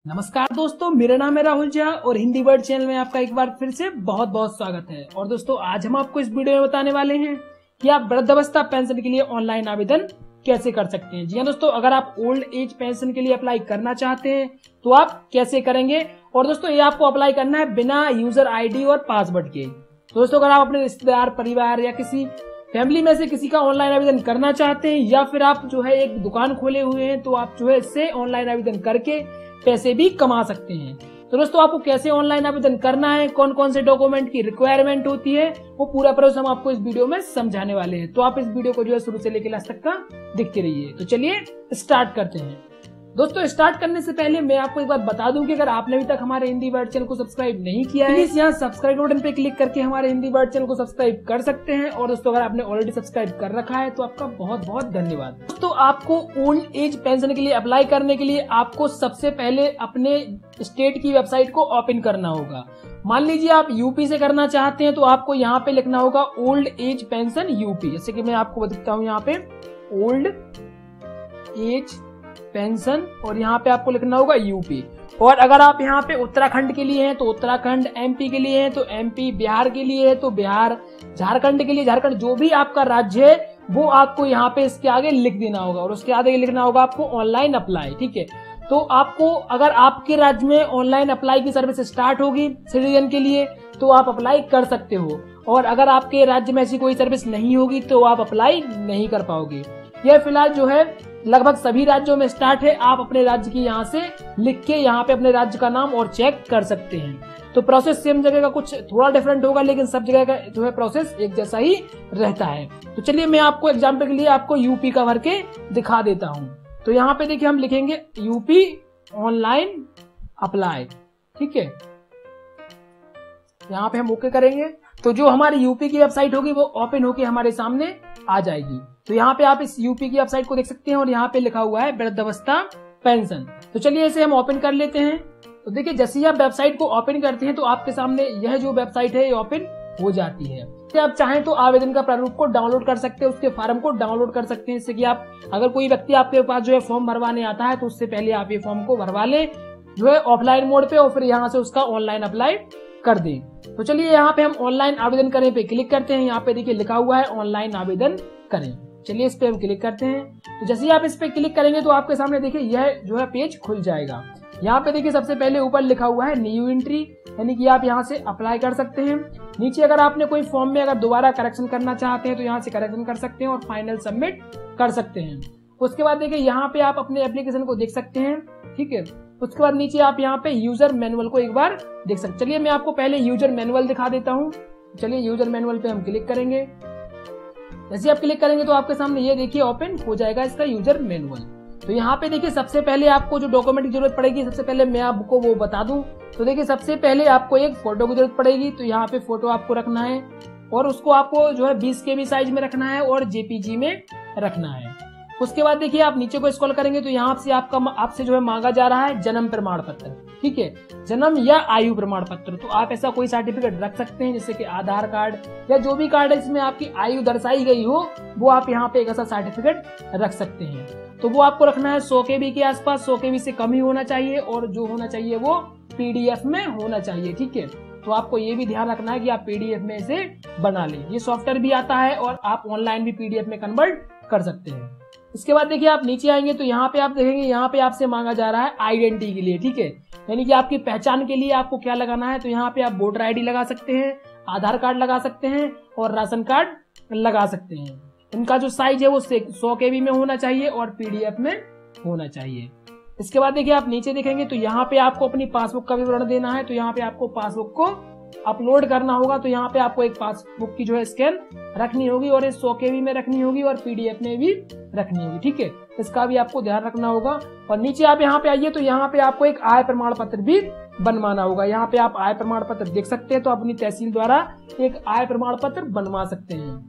नमस्कार दोस्तों, मेरा नाम है राहुल झा और हिंदी वर्ड चैनल में आपका एक बार फिर से बहुत बहुत स्वागत है। और दोस्तों, आज हम आपको इस वीडियो में बताने वाले हैं कि आप वृद्धावस्था पेंशन के लिए ऑनलाइन आवेदन कैसे कर सकते हैं। जी हाँ दोस्तों, अगर आप ओल्ड एज पेंशन के लिए अप्लाई करना चाहते हैं तो आप कैसे करेंगे। और दोस्तों, ये आपको अप्लाई करना है बिना यूजर आईडी और पासवर्ड के। दोस्तों, अगर आप अपने रिश्तेदार, परिवार या किसी फैमिली में से किसी का ऑनलाइन आवेदन करना चाहते हैं या फिर आप जो है एक दुकान खोले हुए हैं तो आप जो है इससे ऑनलाइन आवेदन करके पैसे भी कमा सकते हैं। तो दोस्तों, आपको कैसे ऑनलाइन आवेदन करना है, कौन कौन से डॉक्यूमेंट की रिक्वायरमेंट होती है, वो पूरा प्रोसेस हम आपको इस वीडियो में समझाने वाले हैं। तो आप इस वीडियो को जो है शुरू से लेकर लास्ट तक का देखते रहिए। तो चलिए स्टार्ट करते हैं। दोस्तों, स्टार्ट करने से पहले मैं आपको एक बात बता दूं कि अगर आपने अभी तक हमारे हिंदी वर्ड चैनल को सब्सक्राइब नहीं किया है, प्लीज यहाँ सब्सक्राइब बटन पे क्लिक करके हमारे हिंदी वर्ड चैनल को सब्सक्राइब कर सकते हैं। और दोस्तों, अगर आपने ऑलरेडी सब्सक्राइब कर रखा है तो आपका बहुत बहुत धन्यवाद। दोस्तों, आपको ओल्ड एज पेंशन के लिए अप्लाई करने के लिए आपको सबसे पहले अपने स्टेट की वेबसाइट को ओपन करना होगा। मान लीजिए आप यूपी से करना चाहते हैं तो आपको यहाँ पे लिखना होगा ओल्ड एज पेंशन यूपी। जैसे कि मैं आपको बताता हूँ, यहाँ पे ओल्ड एज पेंशन और यहाँ पे आपको लिखना होगा यूपी। और अगर आप यहाँ पे उत्तराखंड के लिए हैं तो उत्तराखंड, एमपी के लिए हैं तो एमपी, बिहार के लिए है तो बिहार, झारखंड के लिए झारखंड, जो भी आपका राज्य है वो आपको यहाँ पे इसके आगे लिख देना होगा। और उसके आगे लिखना होगा आपको ऑनलाइन अप्लाई। ठीक है, तो आपको अगर आपके राज्य में ऑनलाइन अप्लाई की सर्विस स्टार्ट होगी सिटीजन के लिए तो आप अप्लाई कर सकते हो। और अगर आपके राज्य में ऐसी कोई सर्विस नहीं होगी तो आप अप्लाई नहीं कर पाओगे। यह फिलहाल जो है लगभग सभी राज्यों में स्टार्ट है। आप अपने राज्य की यहाँ से लिख के यहाँ पे अपने राज्य का नाम और चेक कर सकते हैं। तो प्रोसेस सेम जगह का कुछ थोड़ा डिफरेंट होगा, लेकिन सब जगह का जो है प्रोसेस एक जैसा ही रहता है। तो चलिए मैं आपको एग्जाम्पल के लिए आपको यूपी का भर के दिखा देता हूँ। तो यहाँ पे देखिए हम लिखेंगे यूपी ऑनलाइन अप्लाई। ठीक है, यहाँ पे हम ओके करेंगे तो जो हमारी यूपी की वेबसाइट होगी वो ओपन होके हमारे सामने आ जाएगी। तो यहाँ पे आप इस यूपी की वेबसाइट को देख सकते हैं और यहाँ पे लिखा हुआ है वृद्धावस्था पेंशन। तो चलिए इसे हम ओपन कर लेते हैं। तो देखिए, जैसे ही आप वेबसाइट को ओपन करते हैं तो आपके सामने यह जो वेबसाइट है ये ओपन हो जाती है। तो आप चाहें तो आवेदन का प्रारूप को डाउनलोड कर सकते हैं, उसके फॉर्म को डाउनलोड कर सकते हैं। इससे कि आप अगर कोई व्यक्ति आपके पास जो है फॉर्म भरवाने आता है तो उससे पहले आप ये फॉर्म को भरवा लें जो है ऑफलाइन मोड पे और फिर यहाँ से उसका ऑनलाइन अप्लाई कर दें। तो चलिए यहाँ पे हम ऑनलाइन आवेदन करें पे क्लिक करते हैं। यहाँ पे देखिए लिखा हुआ है ऑनलाइन आवेदन करें। चलिए इस पे हम क्लिक करते हैं। तो जैसे ही आप इस पे क्लिक करेंगे तो आपके सामने देखिए यह जो है पेज खुल जाएगा। यहाँ पे देखिए सबसे पहले ऊपर लिखा हुआ है न्यू एंट्री, यानी कि आप यहाँ से अप्लाई कर सकते हैं। नीचे अगर आपने कोई फॉर्म में अगर दोबारा करेक्शन करना चाहते हैं तो यहाँ से करेक्शन कर सकते हैं और फाइनल सबमिट कर सकते हैं। उसके बाद देखिए यहाँ पे आप अपने एप्लीकेशन को देख सकते हैं। ठीक है, उसके बाद नीचे आप यहाँ पे यूजर मैनुअल को एक बार देख सकते हैं। चलिए मैं आपको पहले यूजर मैनुअल दिखा देता हूँ। चलिए यूजर मैनुअल पे हम क्लिक करेंगे। जैसे आप क्लिक करेंगे तो आपके सामने ये देखिए ओपन हो जाएगा इसका यूजर मैनुअल। तो यहाँ पे देखिए सबसे पहले आपको जो डॉक्यूमेंट की जरूरत पड़ेगी, सबसे पहले मैं आपको वो बता दूं। तो देखिए सबसे पहले आपको एक फोटो की जरूरत पड़ेगी। तो यहाँ पे फोटो आपको रखना है और उसको आपको जो है 20 KB साइज में रखना है और JPG में रखना है। उसके बाद देखिए आप नीचे को स्क्रॉल करेंगे तो यहाँ से आपसे जो है मांगा जा रहा है जन्म प्रमाण पत्र। ठीक है, जन्म या आयु प्रमाण पत्र। तो आप ऐसा कोई सर्टिफिकेट रख सकते हैं जैसे कि आधार कार्ड या जो भी कार्ड है जिसमें आपकी आयु दर्शाई गई हो, वो आप यहाँ पे एक ऐसा सर्टिफिकेट रख सकते हैं। तो वो आपको रखना है 100 KB के आसपास, 100 KB से कम ही होना चाहिए और जो होना चाहिए वो PDF में होना चाहिए। ठीक है, तो आपको ये भी ध्यान रखना है कि आप PDF में इसे बना लें। ये सॉफ्टवेयर भी आता है और आप ऑनलाइन भी PDF में कन्वर्ट कर सकते हैं। इसके बाद देखिए आप नीचे आएंगे तो यहाँ पे आप देखेंगे यहाँ पे आपसे मांगा जा रहा है आइडेंटिटी के लिए। ठीक है, यानी कि आपकी पहचान के लिए आपको क्या लगाना है। तो यहाँ पे आप वोटर ID लगा सकते हैं, आधार कार्ड लगा सकते हैं और राशन कार्ड लगा सकते हैं। इनका जो साइज है वो 100 KB में होना चाहिए और PDF में होना चाहिए। इसके बाद देखिए आप नीचे देखेंगे तो यहाँ पे आपको अपनी पासबुक का विवरण देना है। तो यहाँ पे आपको पासबुक को अपलोड करना होगा। तो यहाँ पे आपको एक पासबुक की जो है स्कैन रखनी होगी और 100 KB में रखनी होगी और PDF में भी रखनी होगी। ठीक है, इसका भी आपको ध्यान रखना होगा। और नीचे आप यहाँ पे आइए तो यहाँ पे आपको एक आय प्रमाण पत्र भी बनवाना होगा। यहाँ पे आप आय प्रमाण पत्र देख सकते हैं। तो अपनी तहसील द्वारा एक आय प्रमाण पत्र बनवा सकते हैं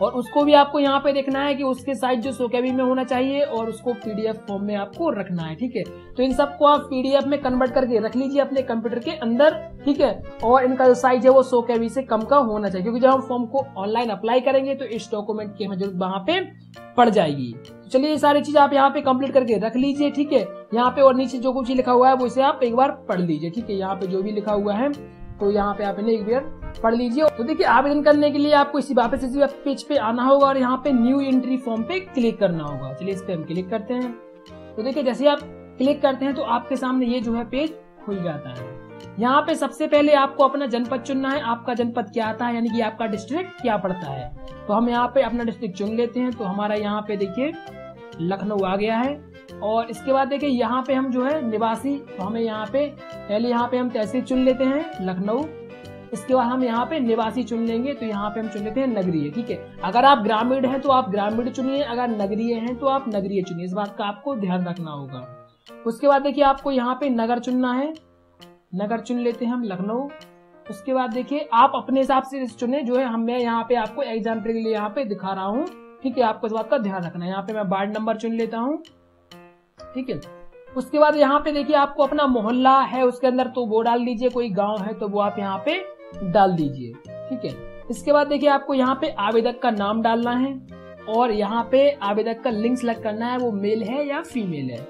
और उसको भी आपको यहाँ पे देखना है कि उसके साइज जो 100 KB में होना चाहिए और उसको PDF फॉर्म में आपको रखना है। ठीक है, तो इन सबको आप PDF में कन्वर्ट करके रख लीजिए अपने कंप्यूटर के अंदर। ठीक है, और इनका जो साइज है वो 100 KB से कम का होना चाहिए, क्योंकि जब हम फॉर्म को ऑनलाइन अप्लाई करेंगे तो इस डॉक्यूमेंट की हमें जरूरत वहां पे पड़ जाएगी। तो चलिए ये सारी चीज आप यहाँ पे कंप्लीट करके रख लीजिए। ठीक है, यहाँ पे और नीचे जो कुछ लिखा हुआ है वो इसे आप एक बार पढ़ लीजिए, ठीक है। यहाँ पे जो भी लिखा हुआ है तो यहाँ पे आप इन्हें एक बार पढ़ लीजिए। तो देखिए आवेदन करने के लिए आपको इसी वापस इसी पेज पे आना होगा और यहाँ पे न्यू एंट्री फॉर्म पे क्लिक करना होगा। चलिए इस पे हम क्लिक करते हैं। तो देखिए जैसे आप क्लिक करते हैं तो आपके सामने ये जो है पेज खुल जाता है। यहाँ पे सबसे पहले आपको अपना जनपद चुनना है। आपका जनपद क्या आता है, यानी कि आपका डिस्ट्रिक्ट क्या पड़ता है। तो हम यहाँ पे अपना डिस्ट्रिक्ट चुन लेते हैं। तो हमारा यहाँ पे देखिए लखनऊ आ गया है। और इसके बाद देखिए यहाँ पे हम जो है निवासी, तो हमें यहाँ पे पहले यहाँ पे हम तहसील चुन लेते हैं लखनऊ। इसके बाद हम यहाँ पे निवासी चुन लेंगे, तो यहाँ पे हम चुन लेते हैं नगरीय, ठीक है। अगर आप ग्रामीण हैं तो आप ग्रामीण चुनिए, अगर नगरीय हैं तो आप नगरीय चुनिए। इस बात का आपको ध्यान रखना होगा। उसके बाद देखिए आपको यहाँ पे नगर चुनना है, नगर चुन लेते हैं हम लखनऊ। उसके बाद देखिए आप अपने हिसाब से चुने, जो है मैं यहाँ पे आपको एग्जाम्पल के लिए यहाँ पे दिखा रहा हूँ, ठीक है। आपको इस बात का ध्यान रखना है। यहाँ पे मैं वार्ड नंबर चुन लेता हूँ, ठीक है। उसके बाद यहाँ पे देखिए आपको अपना मोहल्ला है उसके अंदर तो वो डाल दीजिए, कोई गांव है तो वो आप यहाँ पे डाल दीजिए, ठीक है। इसके बाद देखिए आपको यहाँ पे आवेदक का नाम डालना है और यहाँ पे आवेदक का लिंक सेलेक्ट करना है, वो मेल है या फीमेल है।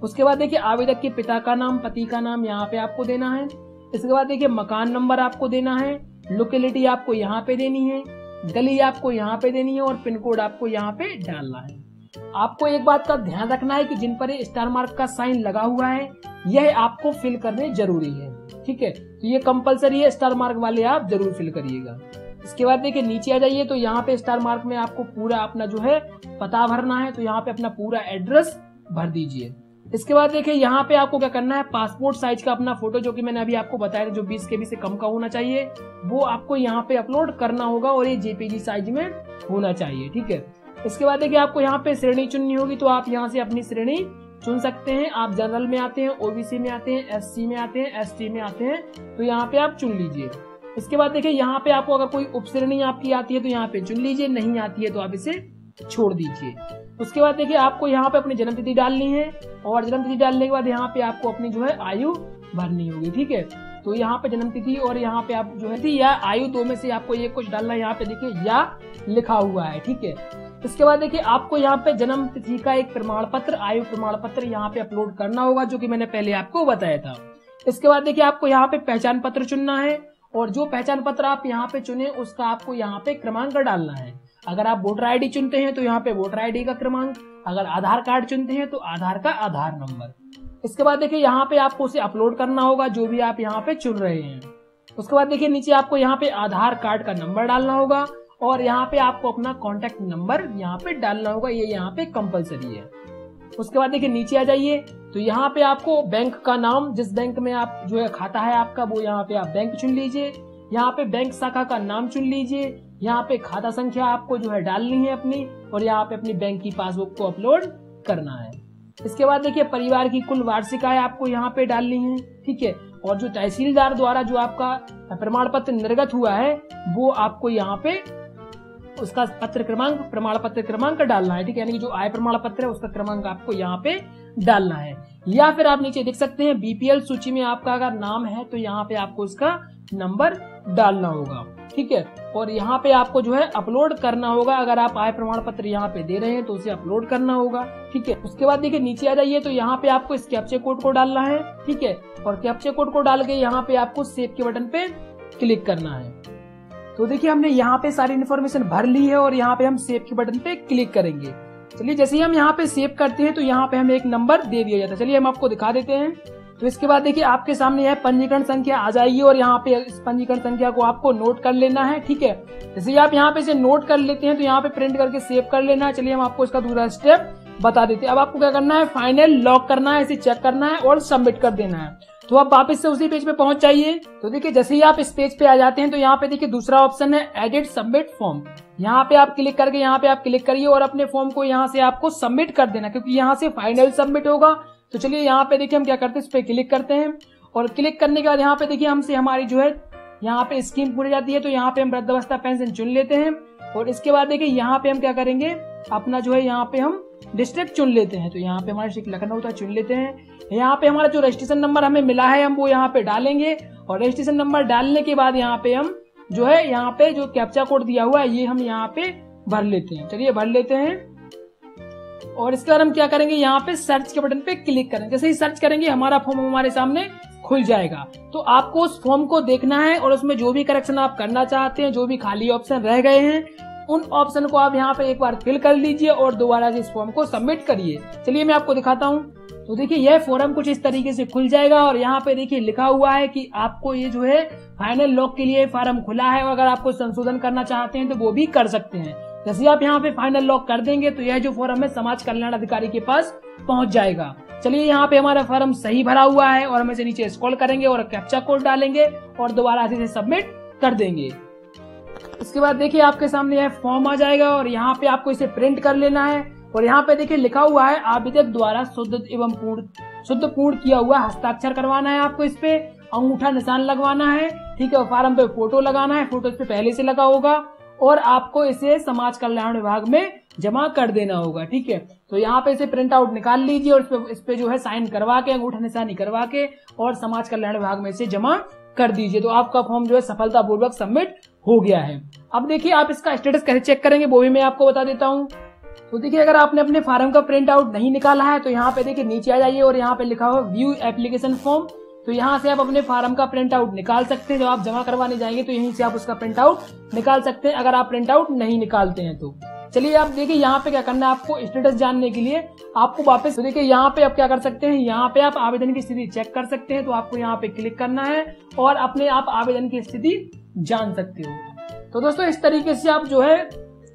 उसके बाद देखिए आवेदक के पिता का नाम, पति का नाम यहाँ पे आपको देना है। इसके बाद देखिए मकान नंबर आपको देना है, लोकेलिटी आपको यहाँ पे देनी है, गली आपको यहाँ पे देनी है और पिन कोड आपको यहाँ पे डालना है। आपको एक बात का ध्यान रखना है कि जिन पर स्टार मार्क का साइन लगा हुआ है यह आपको फिल करने जरूरी है, ठीक है। तो ये कंपलसरी है, स्टार मार्क वाले आप जरूर फिल करिएगा। इसके बाद देखिए नीचे आ जाइए, तो यहाँ पे स्टार मार्क में आपको पूरा अपना जो है पता भरना है, तो यहाँ पे अपना पूरा एड्रेस भर दीजिए। इसके बाद देखिए यहाँ पे आपको क्या करना है, पासपोर्ट साइज का अपना फोटो, जो कि मैंने अभी आपको बताया था जो 20 KB से कम का होना चाहिए, वो आपको यहाँ पे अपलोड करना होगा और ये JPG साइज में होना चाहिए, ठीक है। इसके बाद देखिए आपको यहाँ पे श्रेणी चुननी होगी, तो आप यहाँ से अपनी श्रेणी चुन सकते हैं। आप जनरल में आते हैं, OBC में आते हैं, SC में आते हैं, ST में आते हैं, तो यहाँ पे आप चुन लीजिए। इसके बाद देखिए यहाँ पे आपको अगर कोई उपश्रेणी आपकी आती है तो यहाँ पे चुन लीजिए, नहीं आती है तो आप इसे छोड़ दीजिए। उसके बाद देखिए आपको यहाँ पे अपनी जन्मतिथि डालनी है और जन्मतिथि डालने के बाद यहाँ पे आपको अपनी जो है आयु भरनी होगी, ठीक है। तो यहाँ पे जन्मतिथि और यहाँ पे आप जो है या आयु, दो में से आपको ये कुछ डालना है। यहाँ पे देखिए या लिखा हुआ है, ठीक है। इसके बाद देखिए आपको यहाँ पे जन्म तिथि का एक प्रमाण पत्र, आयु प्रमाण पत्र यहाँ पे अपलोड करना होगा, जो कि मैंने पहले आपको बताया था। इसके बाद देखिए आपको यहाँ पे पहचान पत्र चुनना है और जो पहचान पत्र आप यहाँ पे चुने उसका आपको यहाँ पे क्रमांक डालना है। अगर आप वोटर ID चुनते हैं तो यहाँ पे वोटर ID का क्रमांक, अगर आधार कार्ड चुनते हैं तो आधार का आधार नंबर। इसके बाद देखिए यहाँ पे आपको उसे अपलोड करना होगा जो भी आप यहाँ पे चुन रहे हैं। उसके बाद देखिए नीचे आपको यहाँ पे आधार कार्ड का नंबर डालना होगा और यहाँ पे आपको अपना कॉन्टेक्ट नंबर यहाँ पे डालना होगा, ये यहाँ पे कंपलसरी है। उसके बाद देखिए नीचे आ जाइए, तो यहाँ पे आपको बैंक का नाम, जिस बैंक में आप जो है खाता है आपका, वो यहाँ पे आप बैंक चुन लीजिए। यहाँ पे बैंक शाखा का नाम चुन लीजिए। यहाँ पे खाता संख्या आपको जो है डालनी है अपनी और यहाँ पे अपनी बैंक की पासबुक को अपलोड करना है। इसके बाद देखिए परिवार की कुल वार्षिक आय आपको यहाँ पे डालनी है, ठीक है। और जो तहसीलदार द्वारा जो आपका प्रमाण पत्र निर्गत हुआ है वो आपको यहाँ पे उसका पत्र क्रमांक, प्रमाण पत्र क्रमांक डालना है, ठीक है। यानी कि जो आय प्रमाण पत्र है उसका क्रमांक आपको यहाँ पे डालना है। या फिर आप नीचे देख सकते हैं BPL सूची में आपका अगर नाम है तो यहाँ पे आपको उसका नंबर डालना होगा, ठीक है। और यहाँ पे आपको जो है अपलोड करना होगा। अगर आप आय प्रमाण पत्र यहाँ पे दे रहे हैं तो उसे अपलोड करना होगा, ठीक है। उसके बाद देखिए नीचे आ जाइए, तो यहाँ पे आपको इस कैप्चा कोड को डालना है, ठीक है। और कैप्चा कोड को डाल के यहाँ पे आपको सेव के बटन पे क्लिक करना है। तो देखिए हमने यहाँ पे सारी इन्फॉर्मेशन भर ली है और यहाँ पे हम सेव के बटन पे क्लिक करेंगे। चलिए जैसे ही हम यहाँ पे सेव करते हैं तो यहाँ पे हमें एक नंबर दे दिया जाता है। चलिए हम आपको दिखा देते हैं। तो इसके बाद देखिए आपके सामने यह पंजीकरण संख्या आ जाएगी और यहाँ पे इस पंजीकरण संख्या को आपको नोट कर लेना है, ठीक है। जैसे ही आप यहाँ पे इसे नोट कर लेते हैं तो यहाँ पे प्रिंट करके सेव कर लेना है। चलिए हम आपको इसका दूसरा स्टेप बता देते हैं। अब आपको क्या करना है, फाइनल लॉक करना है, इसे चेक करना है और सबमिट कर देना है। तो आप वापस से उसी पेज पे पहुंच जाइए। तो देखिए जैसे ही आप इस पेज पे आ जाते हैं तो यहाँ पे देखिए दूसरा ऑप्शन है एडिट सबमिट फॉर्म। यहाँ पे आप क्लिक करके यहाँ पे आप क्लिक करिए और अपने फॉर्म को यहाँ से आपको सबमिट कर देना, क्योंकि यहाँ से फाइनल सबमिट होगा। तो चलिए यहाँ पे देखिए हम क्या करते हैं, इस पे क्लिक करते हैं और क्लिक करने के बाद यहाँ पे देखिए हमसे हमारी जो है यहाँ पे स्कीम पूरी जाती है। तो यहाँ पे हम वृद्धावस्था पेंशन चुन लेते हैं और इसके बाद देखिए यहाँ पे हम क्या करेंगे, अपना जो है यहाँ पे हम डिस्ट्रिक्ट चुन लेते हैं। तो यहाँ पे हमारा डिस्ट्रिक्ट लखनऊ था, चुन लेते हैं। यहाँ पे हमारा जो रजिस्ट्रेशन नंबर हमें मिला है हम वो यहाँ पे डालेंगे और रजिस्ट्रेशन नंबर डालने के बाद यहाँ पे हम जो है यहाँ पे जो कैप्चा कोड दिया हुआ है ये हम यहाँ पे भर लेते हैं। चलिए भर लेते हैं। और इसके बाद हम क्या करेंगे, यहाँ पे सर्च के बटन पे क्लिक करेंगे। जैसे ही सर्च करेंगे हमारा फॉर्म हमारे सामने खुल जाएगा। तो आपको उस फॉर्म को देखना है और उसमें जो भी करेक्शन आप करना चाहते हैं, जो भी खाली ऑप्शन रह गए हैं, उन ऑप्शन को आप यहाँ पे एक बार फिल कर लीजिए और दोबारा से इस फॉर्म को सबमिट करिए। चलिए मैं आपको दिखाता हूँ। तो देखिए यह फॉर्म कुछ इस तरीके से खुल जाएगा और यहाँ पे देखिए लिखा हुआ है कि आपको ये जो है फाइनल लॉक के लिए फॉर्म खुला है और अगर आपको संशोधन करना चाहते हैं तो वो भी कर सकते हैं। जैसे आप यहाँ पे फाइनल लॉक कर देंगे तो यह जो फॉर्म है समाज कल्याण अधिकारी के पास पहुंच जाएगा। चलिए यहाँ पे हमारा फॉर्म सही भरा हुआ है और हम इसे नीचे स्क्रॉल करेंगे और कैप्चा कोड डालेंगे और दोबारा से सबमिट कर देंगे। इसके बाद देखिए आपके सामने यह फॉर्म आ जाएगा और यहाँ पे आपको इसे प्रिंट कर लेना है और यहाँ पे देखिए लिखा हुआ है आवेदक द्वारा शुद्ध एवं पूर्ण किया हुआ हस्ताक्षर करवाना है। आपको इस पे अंगूठा निशान लगवाना है, ठीक है। फॉर्म पे फोटो लगाना है, फोटो इस पे पहले से लगा होगा और आपको इसे समाज कल्याण विभाग में जमा कर देना होगा, ठीक है। तो यहाँ पे इसे प्रिंट आउट निकाल लीजिए और इस पे जो है साइन करवा के, अंगूठा निशानी करवा के और समाज कल्याण विभाग में इसे जमा कर दीजिए। तो आपका फॉर्म जो है सफलतापूर्वक सबमिट हो गया है। अब देखिए आप इसका स्टेटस कैसे चेक करेंगे वो भी मैं आपको बता देता हूँ। तो देखिए अगर आपने अपने फॉर्म का प्रिंट आउट नहीं निकाला है तो यहाँ पे देखिए नीचे आ जाइए और यहाँ पे लिखा हुआ व्यू एप्लीकेशन फॉर्म। तो यहाँ से आप अपने फॉर्म का प्रिंट आउट निकाल सकते हैं। जब आप जमा करवाने जाएंगे तो यहीं से आप उसका प्रिंट आउट निकाल सकते हैं अगर आप प्रिंट आउट नहीं निकालते हैं तो। चलिए आप देखिए यहाँ पे क्या करना है, आपको स्टेटस जानने के लिए आपको वापस, तो देखिए यहाँ पे आप क्या कर सकते हैं, यहाँ पे आप आवेदन की स्थिति चेक कर सकते हैं। तो आपको यहाँ पे क्लिक करना है और अपने आप आवेदन की स्थिति जान सकते हो। तो दोस्तों इस तरीके से आप जो है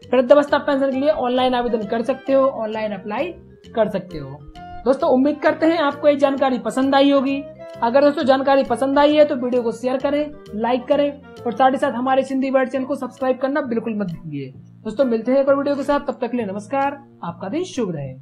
वृद्धावस्था पेंशन के लिए ऑनलाइन आवेदन कर सकते हो, ऑनलाइन अप्लाई कर सकते हो। दोस्तों उम्मीद करते हैं आपको ये जानकारी पसंद आई होगी। अगर दोस्तों जानकारी पसंद आई है तो वीडियो को शेयर करें, लाइक करें और साथ ही साथ हमारे सिंधी वर्ड चैनल को सब्सक्राइब करना बिल्कुल मत भूलिए। दोस्तों मिलते हैं एक और वीडियो के साथ, तब तक के लिए नमस्कार, आपका दिन शुभ रहे।